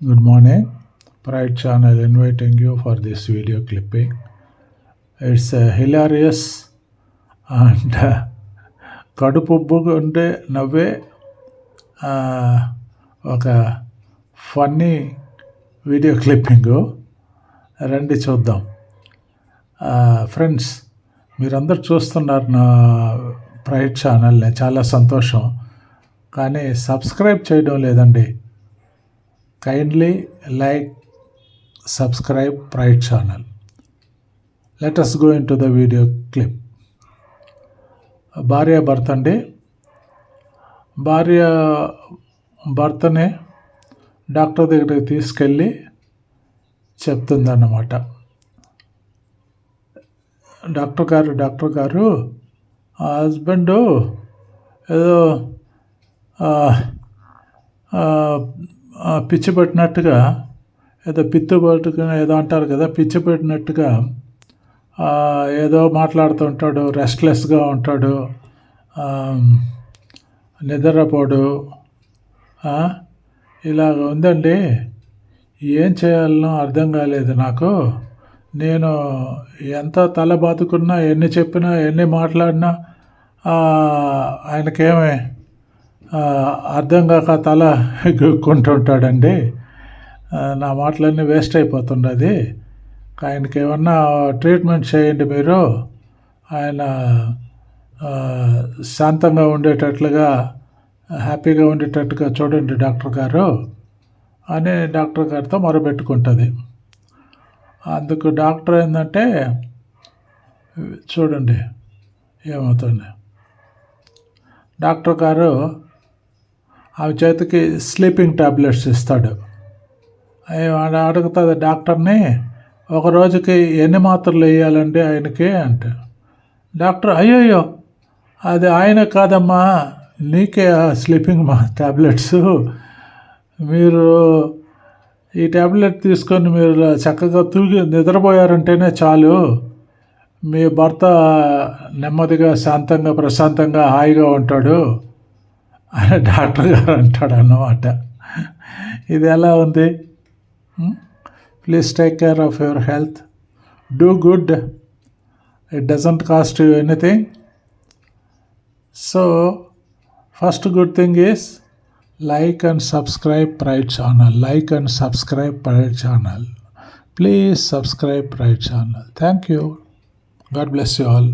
Good morning. Pride channel inviting you for this video clipping. It's hilarious and కడుపుబ్బుగుండే నవ్వే ఒక funny video clipping. రండి చూద్దాం. Friends, మీరందరూ చూస్తున్నారు నా ప్రైడ్ ఛానల్ని, చాలా సంతోషం. కానీ సబ్స్క్రైబ్ చేయడం లేదండి. Kindly like, subscribe Pride channel. Let us go into the video clip. భార్య భర్త అండి. భార్య భర్తనే డాక్టర్ దగ్గరికి తీసుకెళ్ళి చెప్తుందన్నమాట. డాక్టర్ గారు హస్బెండ్ ఏదో పిచ్చి పెట్టినట్టుగా, ఏదో పిత్తు పట్టుకుని ఏదో అంటారు కదా, పిచ్చి పెట్టినట్టుగా ఏదో మాట్లాడుతూ ఉంటాడు, రెస్ట్లెస్గా ఉంటాడు, నిద్రపోడు. ఇలాగ ఉందండి. ఏం చేయాలనో అర్థం కాలేదు నాకు. నేను ఎంత తల బాదుకున్నా, ఎన్ని చెప్పినా, ఎన్ని మాట్లాడినా ఆయనకేమే అర్థం కాక తల గుక్కుంటుంటాడండి. నా మాటలన్నీ వేస్ట్ అయిపోతున్నది. ఆయనకి ఏమన్నా ట్రీట్మెంట్ చేయండి మీరు, ఆయన శాంతంగా ఉండేటట్లుగా, హ్యాపీగా ఉండేటట్టుగా చూడండి డాక్టర్ గారు అని డాక్టర్ గారితో మొరబెట్టుకుంటుంది. అందుకు డాక్టర్ ఏంటంటే, చూడండి ఏమవుతుంది. డాక్టర్ గారు ఆమె చేతికి స్లీపింగ్ టాబ్లెట్స్ ఇస్తాడు. అడుగుతుంది డాక్టర్ని, ఒక రోజుకి ఎన్ని మాత్రలు వేయాలండి ఆయనకి అంటే. డాక్టర్, అయ్యయ్యో అది ఆయన కాదమ్మా, నీకే స్లీపింగ్ టాబ్లెట్స్. మీరు ఈ టాబ్లెట్ తీసుకొని మీరు చక్కగా నిద్రపోయారంటేనే చాలు, మీ భర్త నెమ్మదిగా, శాంతంగా, ప్రశాంతంగా, హాయిగా ఉంటాడు అని డాక్టర్ గారు అంటాడు అన్నమాట. ఇది ఎలా ఉంది? Please take care of your health, do good, it doesn't cost you anything. So first good thing is like and subscribe Pride channel. Like and subscribe Pride channel. Please subscribe Pride channel. Thank you. God bless you all.